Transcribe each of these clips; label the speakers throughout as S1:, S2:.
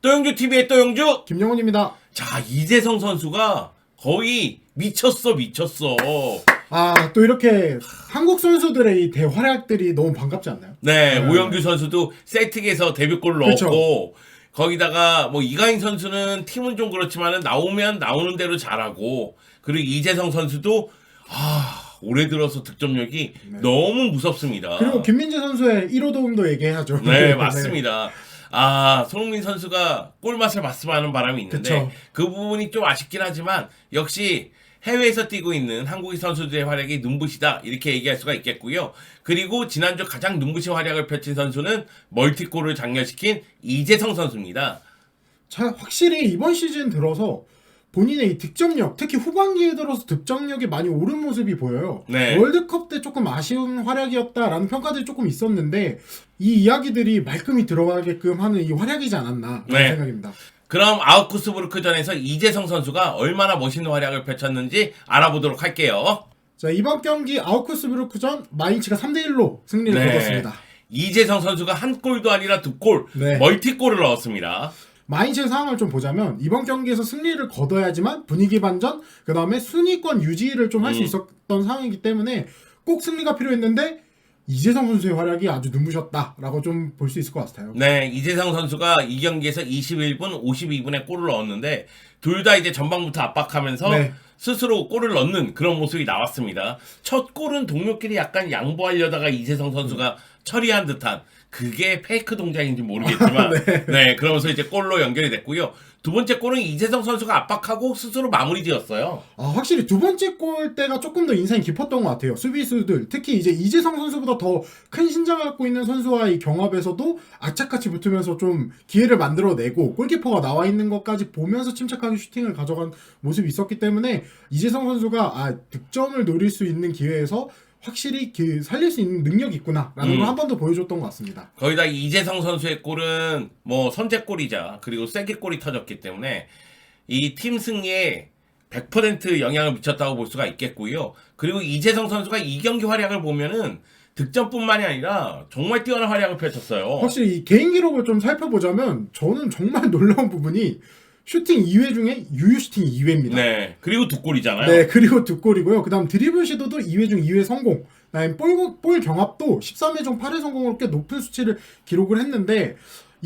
S1: 또영주TV의 또영주!
S2: 김영훈입니다.
S1: 자, 이재성 선수가 거의 미쳤어.
S2: 또 이렇게 한국 선수들의 이 대활약들이 너무 반갑지 않나요?
S1: 네, 오영규 선수도 세트에서 데뷔골을 넣었고,
S2: 그쵸.
S1: 거기다가 뭐 이가인 선수는 팀은 좀 그렇지만은 나오면 나오는 대로 잘하고, 그리고 이재성 선수도 올해 들어서 득점력이 너무 무섭습니다.
S2: 그리고 김민재 선수의 1호 도움도 얘기해야죠.
S1: 네, 맞습니다. 손흥민 선수가 골맛을 봤으면 하는 바람이 있는데
S2: 그쵸.
S1: 그 부분이 좀 아쉽긴 하지만 역시 해외에서 뛰고 있는 한국인 선수들의 활약이 눈부시다 이렇게 얘기할 수가 있겠고요. 그리고 지난주 가장 눈부신 활약을 펼친 선수는 멀티골을 장려시킨 이재성 선수입니다.
S2: 자, 확실히 이번 시즌 들어서 본인의 이 득점력, 특히 후반기에 들어서 득점력이 많이 오른 모습이 보여요.
S1: 네.
S2: 월드컵 때 조금 아쉬운 활약이었다라는 평가들이 조금 있었는데 이 이야기들이 말끔히 들어가게끔 하는 이 활약이지 않았나
S1: 네.
S2: 생각입니다.
S1: 그럼 아우크스부르크전에서 이재성 선수가 얼마나 멋있는 활약을 펼쳤는지 알아보도록 할게요.
S2: 자, 이번 경기 아우크스부르크전 마인츠가 3대1로 승리를 거뒀습니다.
S1: 이재성 선수가 한 골도 아니라 두 골,
S2: 네.
S1: 멀티골을 넣었습니다.
S2: 마인츠의 상황을 좀 보자면 이번 경기에서 승리를 거둬야지만 분위기 반전, 그 다음에 순위권 유지를 좀 할 수 있었던 상황이기 때문에 꼭 승리가 필요했는데 이재성 선수의 활약이 아주 눈부셨다라고 좀 볼 수 있을 것 같아요.
S1: 네, 이재성 선수가 이 경기에서 21분, 52분에 골을 넣었는데 둘 다 이제 전방부터 압박하면서
S2: 네.
S1: 스스로 골을 넣는 그런 모습이 나왔습니다. 첫 골은 동료끼리 약간 양보하려다가 이재성 선수가 처리한 듯한 그게 페이크 동작인지 모르겠지만 네, 그러면서 이제 골로 연결이 됐고요. 두 번째 골은 이재성 선수가 압박하고 스스로 마무리 지었어요.
S2: 확실히 두 번째 골 때가 조금 더 인상이 깊었던 것 같아요. 수비수들, 특히 이제 이재성 선수보다 더 큰 신장을 갖고 있는 선수와의 경합에서도 악착같이 붙으면서 좀 기회를 만들어내고 골키퍼가 나와 있는 것까지 보면서 침착하게 슈팅을 가져간 모습이 있었기 때문에 이재성 선수가 득점을 노릴 수 있는 기회에서 확실히 살릴 수 있는 능력이 있구나라는 걸 한 번 더 보여줬던 것 같습니다.
S1: 거기다 이재성 선수의 골은 뭐 선제골이자 그리고 쐐기골이 터졌기 때문에 이 팀 승리에 100% 영향을 미쳤다고 볼 수가 있겠고요. 그리고 이재성 선수가 이 경기 활약을 보면은 득점뿐만이 아니라 정말 뛰어난 활약을 펼쳤어요.
S2: 확실히 이 개인 기록을 좀 살펴보자면 저는 정말 놀라운 부분이 슈팅 2회 중에 유효 슈팅 2회입니다.
S1: 네. 그리고 두 골이잖아요.
S2: 네, 그리고 두 골이고요. 그 다음 드리블 시도도 2회 중 2회 성공. 그다음에 볼 경합도 13회 중 8회 성공으로 꽤 높은 수치를 기록을 했는데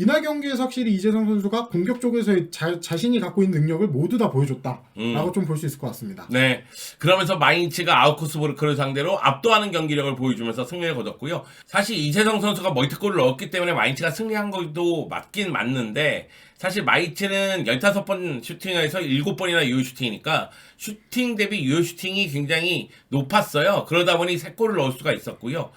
S2: 이날 경기에서 확실히 이재성 선수가 공격 쪽에서의 자신이 갖고 있는 능력을 모두 다 보여줬다라고 좀 볼 수 있을 것 같습니다.
S1: 네. 그러면서 마인츠가 아우크스부르크를 상대로 압도하는 경기력을 보여주면서 승리를 거뒀고요. 사실 이재성 선수가 멀티골을 넣었기 때문에 마인츠가 승리한 것도 맞긴 맞는데 사실 마인츠는 15번 슈팅에서 7번이나 유효 슈팅이니까 슈팅 대비 유효 슈팅이 굉장히 높았어요. 그러다 보니 3골을 넣을 수가 있었고요.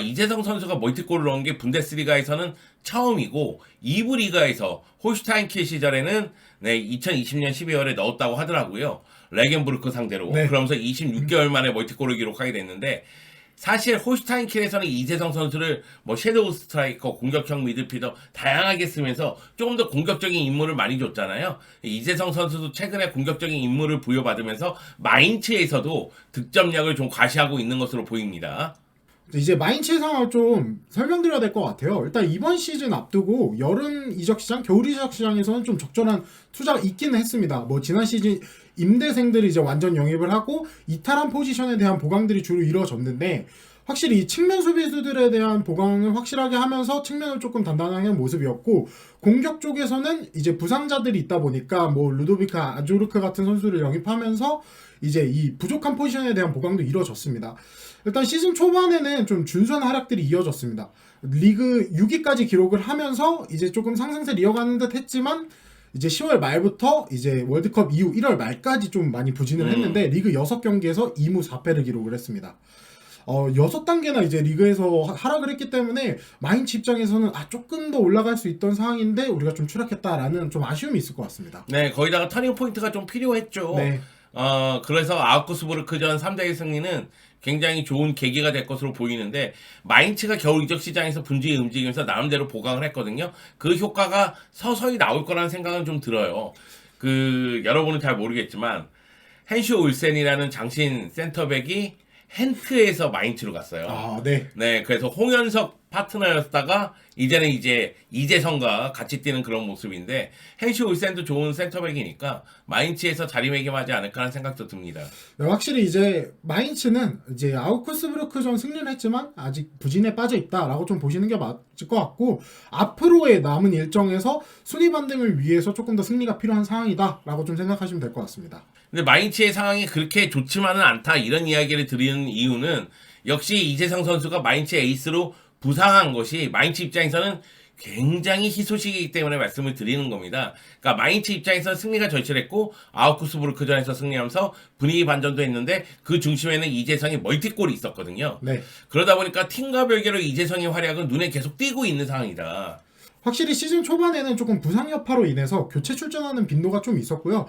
S1: 이재성 선수가 멀티골을 넣은 게 분데스리가에서는 처음이고 2부 리가에서 홀슈타인킬 시절에는 2020년 12월에 넣었다고 하더라고요. 레겐부르크 상대로.
S2: 네.
S1: 그러면서 26개월 만에 멀티골을 기록하게 됐는데 사실 홀슈타인킬에서는 이재성 선수를 뭐 섀도우 스트라이커, 공격형 미드필더 다양하게 쓰면서 조금 더 공격적인 임무를 많이 줬잖아요. 이재성 선수도 최근에 공격적인 임무를 부여받으면서 마인츠에서도 득점력을 좀 과시하고 있는 것으로 보입니다.
S2: 이제 마인츠의 상황을 좀 설명드려야 될 것 같아요. 일단 이번 시즌 앞두고 여름 이적 시장, 겨울 이적 시장에서는 좀 적절한 투자가 있기는 했습니다. 뭐 지난 시즌 임대생들이 이제 완전 영입을 하고 이탈한 포지션에 대한 보강들이 주로 이루어졌는데 확실히 이 측면 수비수들에 대한 보강을 확실하게 하면서 측면을 조금 단단하게 한 모습이었고 공격 쪽에서는 이제 부상자들이 있다 보니까 뭐 루도비카 아조르크 같은 선수를 영입하면서 이제 이 부족한 포지션에 대한 보강도 이루어졌습니다. 일단 시즌 초반에는 좀 준수한 활약들이 이어졌습니다. 리그 6위까지 기록을 하면서 이제 조금 상승세를 이어가는 듯 했지만 이제 10월 말부터 이제 월드컵 이후 1월 말까지 좀 많이 부진을 했는데 리그 6경기에서 2무 4패를 기록을 했습니다. 6단계나 이제 리그에서 하락을 했기 때문에 마인츠 입장에서는 조금 더 올라갈 수 있던 상황인데 우리가 좀 추락했다라는 좀 아쉬움이 있을 것 같습니다.
S1: 네, 거기다가 터닝 포인트가 좀 필요했죠.
S2: 네.
S1: 그래서 아우크스부르크전 3대1 승리는 굉장히 좋은 계기가 될 것으로 보이는데 마인츠가 겨울 이적 시장에서 분주히 움직이면서 나름대로 보강을 했거든요. 그 효과가 서서히 나올 거라는 생각은 좀 들어요. 여러분은 잘 모르겠지만 헨슈 올센이라는 장신 센터백이 헨트에서 마인츠로 갔어요.
S2: 네.
S1: 네, 그래서 홍현석 파트너였다가 이제는 이제 이재성과 같이 뛰는 그런 모습인데 헨시 올센도 좋은 센터백이니까 마인츠에서 자리매김하지 않을까 하는 생각도 듭니다.
S2: 네, 확실히 이제 마인츠는 이제 아우크스부르크전 승리를 했지만 아직 부진에 빠져 있다라고 좀 보시는 게 맞을 것 같고 앞으로의 남은 일정에서 순위 반등을 위해서 조금 더 승리가 필요한 상황이다라고 좀 생각하시면 될 것 같습니다.
S1: 근데 마인츠의 상황이 그렇게 좋지만은 않다 이런 이야기를 드리는 이유는 역시 이재성 선수가 마인츠 에이스로 부상한 것이 마인츠 입장에서는 굉장히 희소식이기 때문에 말씀을 드리는 겁니다. 그러니까 마인츠 입장에서는 승리가 절실했고 아우크스부르크전에서 승리하면서 분위기 반전도 했는데 그 중심에는 이재성이 멀티골이 있었거든요.
S2: 네.
S1: 그러다 보니까 팀과 별개로 이재성의 활약은 눈에 계속 띄고 있는 상황이다.
S2: 확실히 시즌 초반에는 조금 부상 여파로 인해서 교체 출전하는 빈도가 좀 있었고요.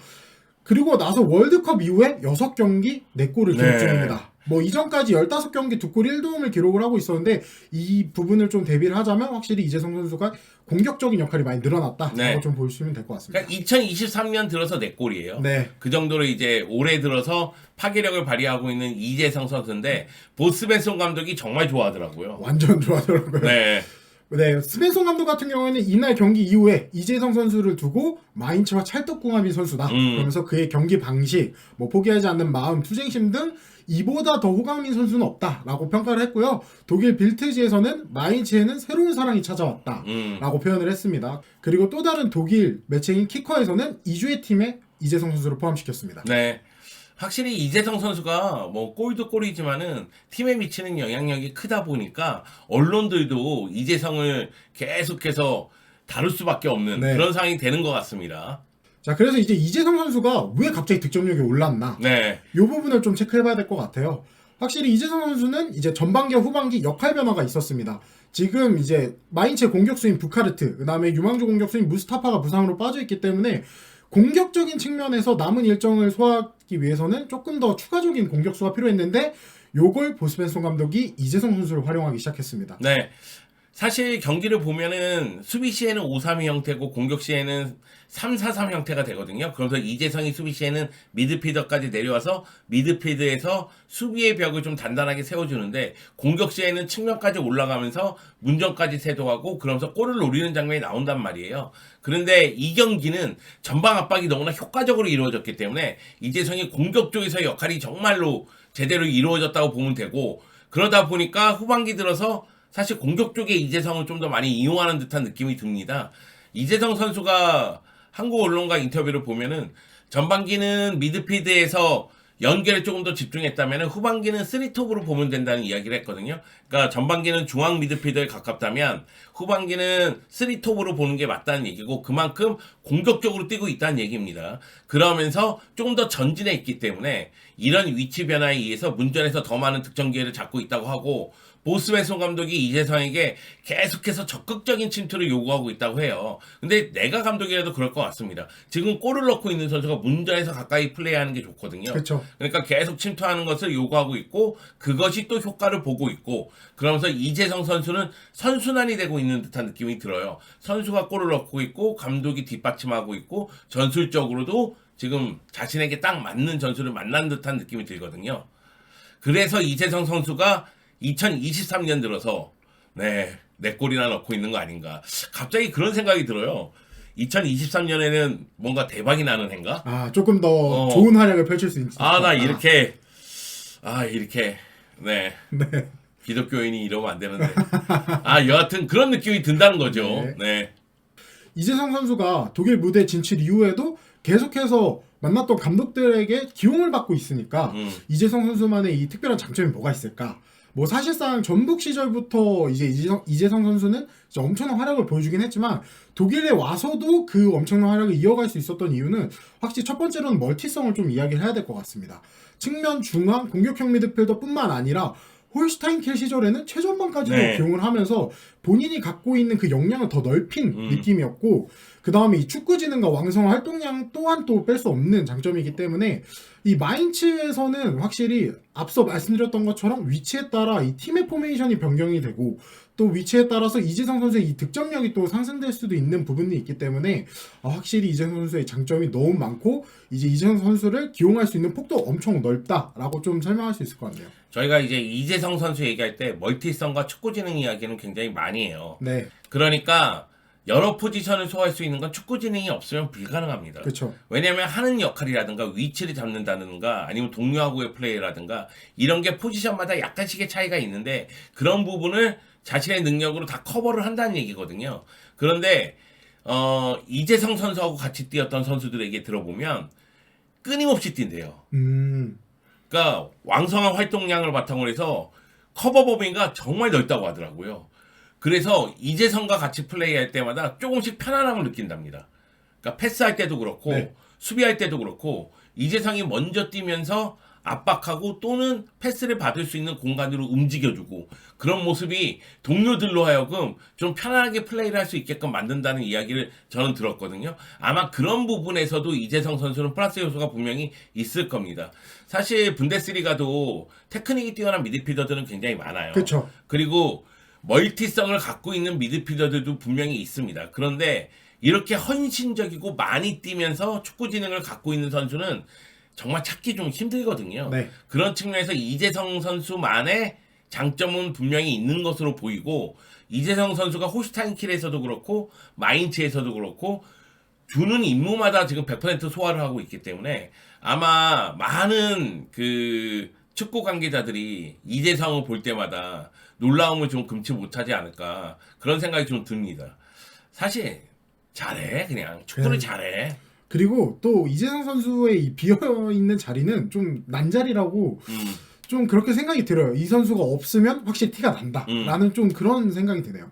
S2: 그리고 나서 월드컵 이후에 6경기 4골을 기록 중입니다. 뭐 이전까지 15경기 2골 1도움을 기록을 하고 있었는데 이 부분을 좀 대비를 하자면 확실히 이재성 선수가 공격적인 역할이 많이 늘어났다라고
S1: 네.
S2: 좀 보시면 될 것 같습니다.
S1: 그러니까 2023년 들어서 4골이에요.
S2: 네.
S1: 그 정도로 이제 올해 들어서 파괴력을 발휘하고 있는 이재성 선수인데 보스벤송 감독이 정말 좋아하더라고요.
S2: 완전 좋아하더라고요.
S1: 네.
S2: 네, 스벤송 감독 같은 경우에는 이날 경기 이후에 이재성 선수를 두고 마인츠와 찰떡궁합인 선수다. 그러면서 그의 경기 방식, 뭐 포기하지 않는 마음, 투쟁심 등 이보다 더 호감인 선수는 없다라고 평가를 했고요. 독일 빌트지에서는 마인츠에는 새로운 사랑이 찾아왔다라고 표현을 했습니다. 그리고 또 다른 독일 매체인 키커에서는 이주의 팀에 이재성 선수를 포함시켰습니다.
S1: 네. 확실히 이재성 선수가 뭐 골도 골이지만은 팀에 미치는 영향력이 크다 보니까 언론들도 이재성을 계속해서 다룰 수밖에 없는
S2: 네.
S1: 그런 상황이 되는 것 같습니다.
S2: 자, 그래서 이제 이재성 선수가 왜 갑자기 득점력이 올랐나?
S1: 네.
S2: 이 부분을 좀 체크해봐야 될 것 같아요. 확실히 이재성 선수는 이제 전반기와 후반기 역할 변화가 있었습니다. 지금 이제 마인츠의 공격수인 부카르트, 그다음에 유망주 공격수인 무스타파가 부상으로 빠져있기 때문에 공격적인 측면에서 남은 일정을 소화하기 위해서는 조금 더 추가적인 공격수가 필요했는데 요걸 보스벤송 감독이 이재성 선수를 활용하기 시작했습니다.
S1: 네. 사실 경기를 보면은 수비 시에는 5-3-2 형태고 공격 시에는 3-4-3 형태가 되거든요. 그래서 이재성이 수비 시에는 미드필더까지 내려와서 미드필드에서 수비의 벽을 좀 단단하게 세워주는데 공격 시에는 측면까지 올라가면서 문전까지 세도하고 그러면서 골을 노리는 장면이 나온단 말이에요. 그런데 이 경기는 전방 압박이 너무나 효과적으로 이루어졌기 때문에 이재성이 공격 쪽에서 역할이 정말로 제대로 이루어졌다고 보면 되고 그러다 보니까 후반기 들어서 사실 공격 쪽에 이재성을 좀 더 많이 이용하는 듯한 느낌이 듭니다. 이재성 선수가 한국 언론과 인터뷰를 보면은 전반기는 미드필드에서 연결에 조금 더 집중했다면 후반기는 3톱으로 보면 된다는 이야기를 했거든요. 그러니까 전반기는 중앙 미드필더에 가깝다면 후반기는 3톱으로 보는 게 맞다는 얘기고 그만큼 공격적으로 뛰고 있다는 얘기입니다. 그러면서 조금 더 전진해 있기 때문에 이런 위치 변화에 의해서 문전에서 더 많은 득점 기회를 잡고 있다고 하고 보스벤송 감독이 이재성에게 계속해서 적극적인 침투를 요구하고 있다고 해요. 근데 내가 감독이라도 그럴 것 같습니다. 지금 골을 넣고 있는 선수가 문전에서 가까이 플레이하는 게 좋거든요.
S2: 그렇죠.
S1: 그러니까 계속 침투하는 것을 요구하고 있고 그것이 또 효과를 보고 있고 그러면서 이재성 선수는 선순환이 되고 있는 듯한 느낌이 들어요. 선수가 골을 넣고 있고 감독이 뒷받침하고 있고 전술적으로도 지금 자신에게 딱 맞는 전술을 만난 듯한 느낌이 들거든요. 그래서 이재성 선수가 2023년 들어서 네 골이나 넣고 있는 거 아닌가. 갑자기 그런 생각이 들어요. 2023년에는 뭔가 대박이 나는 해인가?
S2: 아, 조금 더 좋은 활약을 펼칠 수 있는.
S1: 나 이렇게 네.
S2: 네.
S1: 기독교인이 이러면 안 되는데. 여하튼 그런 느낌이 든다는 거죠. 네.
S2: 이재성 선수가 독일 무대 진출 이후에도 계속해서 만났던 감독들에게 기용을 받고 있으니까 이재성 선수만의 이 특별한 장점이 뭐가 있을까? 뭐 사실상 전북 시절부터 이제 이재성 선수는 진짜 엄청난 활약을 보여주긴 했지만 독일에 와서도 그 엄청난 활약을 이어갈 수 있었던 이유는 확실히 첫 번째로는 멀티성을 좀 이야기를 해야 될 것 같습니다. 측면 중앙 공격형 미드필더뿐만 아니라 홀슈타인켈 시절에는 최전방까지도 기용을 하면서 본인이 갖고 있는 그 역량을 더 넓힌 느낌이었고, 그 다음에 이 축구 지능과 왕성한 활동량 또한 또 뺄 수 없는 장점이기 때문에 이 마인츠에서는 확실히 앞서 말씀드렸던 것처럼 위치에 따라 이 팀의 포메이션이 변경이 되고 또 위치에 따라서 이재성 선수의 이 득점력이 또 상승될 수도 있는 부분이 있기 때문에 확실히 이재성 선수의 장점이 너무 많고 이제 이재성 선수를 기용할 수 있는 폭도 엄청 넓다라고 좀 설명할 수 있을 것 같네요.
S1: 저희가 이제 이재성 선수 얘기할 때 멀티성과 축구 지능 이야기는 굉장히 많이 해요.
S2: 네,
S1: 그러니까 여러 포지션을 소화할 수 있는 건 축구 지능이 없으면 불가능합니다.
S2: 그렇죠.
S1: 왜냐하면 하는 역할이라든가 위치를 잡는다든가 아니면 동료하고의 플레이라든가 이런 게 포지션마다 약간씩의 차이가 있는데 그런 부분을 자신의 능력으로 다 커버를 한다는 얘기거든요. 그런데 이재성 선수하고 같이 뛰었던 선수들에게 들어보면 끊임없이 뛴대요. 그러니까 왕성한 활동량을 바탕으로 해서 커버 범위가 정말 넓다고 하더라고요. 그래서 이재성과 같이 플레이할 때마다 조금씩 편안함을 느낀답니다. 그러니까 패스할 때도 그렇고
S2: 네.
S1: 수비할 때도 그렇고 이재성이 먼저 뛰면서 압박하고 또는 패스를 받을 수 있는 공간으로 움직여주고 그런 모습이 동료들로 하여금 좀 편안하게 플레이를 할 수 있게끔 만든다는 이야기를 저는 들었거든요. 아마 그런 부분에서도 이재성 선수는 플러스 요소가 분명히 있을 겁니다. 사실 분데스리가도 테크닉이 뛰어난 미드필더들은 굉장히 많아요.
S2: 그렇죠.
S1: 그리고 멀티성을 갖고 있는 미드필더들도 분명히 있습니다. 그런데 이렇게 헌신적이고 많이 뛰면서 축구 지능을 갖고 있는 선수는 정말 찾기 좀 힘들거든요.
S2: 네.
S1: 그런 측면에서 이재성 선수만의 장점은 분명히 있는 것으로 보이고 이재성 선수가 홀슈타인킬에서도 그렇고 마인츠에서도 그렇고 주는 임무마다 지금 100% 소화를 하고 있기 때문에 아마 많은 그 축구 관계자들이 이재성을 볼 때마다 놀라움을 좀 금치 못하지 않을까 그런 생각이 좀 듭니다. 사실 잘해 그냥 축구를 잘해.
S2: 그리고 또 이재성 선수의 이 비어있는 자리는 좀 난자리라고 좀 그렇게 생각이 들어요. 이 선수가 없으면 확실히 티가 난다라는 좀 그런 생각이 드네요.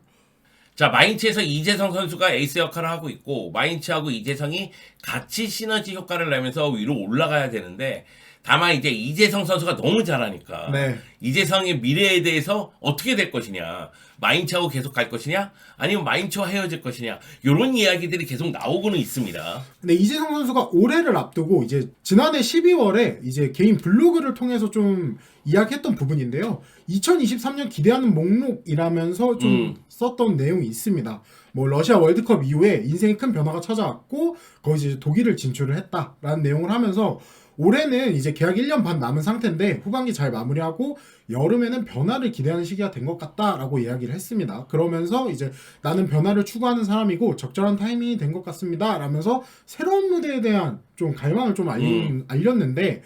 S1: 자, 마인츠에서 이재성 선수가 에이스 역할을 하고 있고 마인츠하고 이재성이 같이 시너지 효과를 내면서 위로 올라가야 되는데 다만 이제 이재성 선수가 너무 잘하니까
S2: 네.
S1: 이재성의 미래에 대해서 어떻게 될 것이냐, 마인츠하고 계속 갈 것이냐 아니면 마인츠와 헤어질 것이냐 이런 이야기들이 계속 나오고는 있습니다.
S2: 근데 이재성 선수가 올해를 앞두고 이제 지난해 12월에 이제 개인 블로그를 통해서 좀 이야기했던 부분인데요. 2023년 기대하는 목록이라면서 좀 썼던 내용이 있습니다. 뭐 러시아 월드컵 이후에 인생에 큰 변화가 찾아왔고 거기서 이제 독일을 진출을 했다라는 내용을 하면서 올해는 이제 계약 1년 반 남은 상태인데 후반기 잘 마무리하고 여름에는 변화를 기대하는 시기가 된 것 같다라고 이야기를 했습니다. 그러면서 이제 나는 변화를 추구하는 사람이고 적절한 타이밍이 된 것 같습니다. 라면서 새로운 무대에 대한 좀 갈망을 좀 알렸는데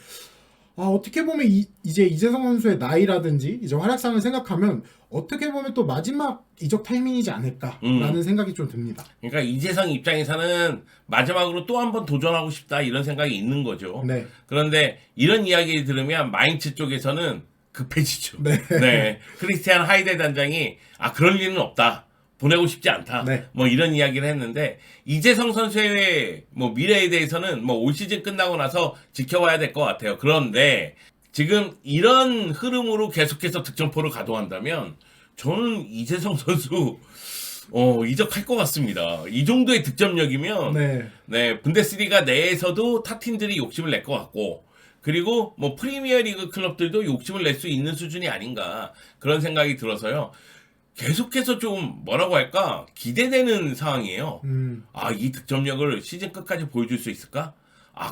S2: 어떻게 보면 이제 이재성 선수의 나이라든지 이제 활약상을 생각하면 어떻게 보면 또 마지막 이적 타이밍이지 않을까라는 생각이 좀 듭니다.
S1: 그러니까 이재성 입장에서는 마지막으로 또 한 번 도전하고 싶다 이런 생각이 있는 거죠.
S2: 네.
S1: 그런데 이런 이야기를 들으면 마인츠 쪽에서는 급해지죠.
S2: 네.
S1: 네. 크리스티안 하이데 단장이 그럴 리는 없다. 보내고 싶지 않다.
S2: 네.
S1: 뭐 이런 이야기를 했는데 이재성 선수의 뭐 미래에 대해서는 뭐 올 시즌 끝나고 나서 지켜봐야 될 것 같아요. 그런데 지금 이런 흐름으로 계속해서 득점포를 가동한다면 저는 이재성 선수 이적할 것 같습니다. 이 정도의 득점력이면 네, 분데스리가 내에서도 타 팀들이 욕심을 낼 것 같고 그리고 뭐 프리미어리그 클럽들도 욕심을 낼 수 있는 수준이 아닌가 그런 생각이 들어서요. 계속해서 좀 뭐라고 할까 기대되는 상황이에요. 이 득점력을 시즌 끝까지 보여줄 수 있을까?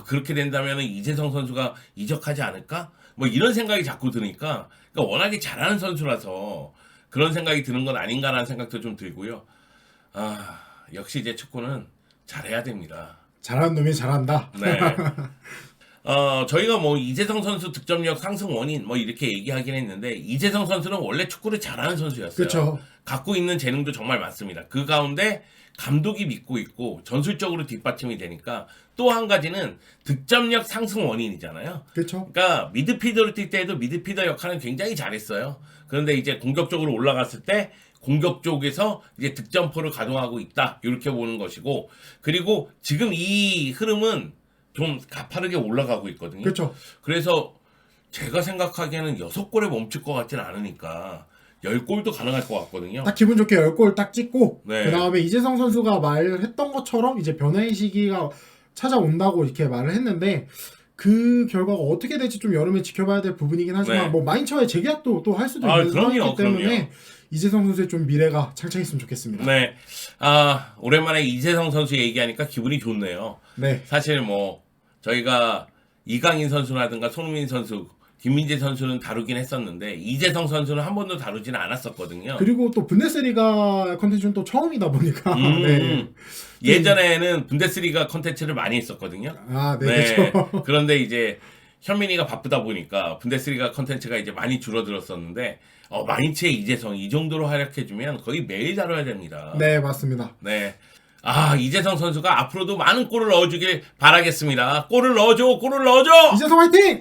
S1: 그렇게 된다면 이재성 선수가 이적하지 않을까? 뭐 이런 생각이 자꾸 드니까 그러니까 워낙에 잘하는 선수라서 그런 생각이 드는 건 아닌가라는 생각도 좀 들고요. 역시 이제 축구는 잘해야 됩니다.
S2: 잘하는 놈이 잘한다.
S1: 네. 저희가 뭐 이재성 선수 득점력 상승 원인 뭐 이렇게 얘기하긴 했는데 이재성 선수는 원래 축구를 잘하는 선수였어요.
S2: 그렇죠.
S1: 갖고 있는 재능도 정말 많습니다. 그 가운데 감독이 믿고 있고 전술적으로 뒷받침이 되니까 또 한 가지는 득점력 상승 원인이잖아요.
S2: 그렇죠.
S1: 그러니까 미드필더를 뛸 때에도 미드필더 역할은 굉장히 잘했어요. 그런데 이제 공격적으로 올라갔을 때 공격 쪽에서 이제 득점포를 가동하고 있다 이렇게 보는 것이고 그리고 지금 이 흐름은 좀 가파르게 올라가고 있거든요.
S2: 그렇죠.
S1: 그래서 제가 생각하기에는 6골에 멈출 것 같지는 않으니까 10골도 가능할 것 같거든요.
S2: 딱 기분 좋게 10골 딱 찍고
S1: 네.
S2: 그 다음에 이재성 선수가 말했던 것처럼 이제 변화의 시기가 찾아온다고 이렇게 말을 했는데 그 결과가 어떻게 될지 좀 여름에 지켜봐야 될 부분이긴 하지만
S1: 네.
S2: 뭐 마인츠와의 재계약도 또 할 수도
S1: 아,
S2: 있는
S1: 그럼요,
S2: 상황이기 때문에
S1: 그럼요.
S2: 이재성 선수의 좀 미래가 창창했으면 좋겠습니다.
S1: 네. 오랜만에 이재성 선수 얘기하니까 기분이 좋네요.
S2: 네.
S1: 사실 뭐 저희가 이강인 선수라든가 손흥민 선수, 김민재 선수는 다루긴 했었는데 이재성 선수는 한 번도 다루지는 않았었거든요.
S2: 그리고 또 분데스리가 컨텐츠는 또 처음이다 보니까 네.
S1: 예전에는 분데스리가 컨텐츠를 많이 했었거든요.
S2: 아, 네,
S1: 네.
S2: 그렇죠.
S1: 그런데 이제 현민이가 바쁘다 보니까 분데스리가 컨텐츠가 이제 많이 줄어들었었는데 마인츠의 이재성 이 정도로 활약해주면 거의 매일 다뤄야 됩니다.
S2: 네, 맞습니다.
S1: 네. 이재성 선수가 앞으로도 많은 골을 넣어주길 바라겠습니다. 골을 넣어줘, 골을 넣어줘!
S2: 이재성 화이팅!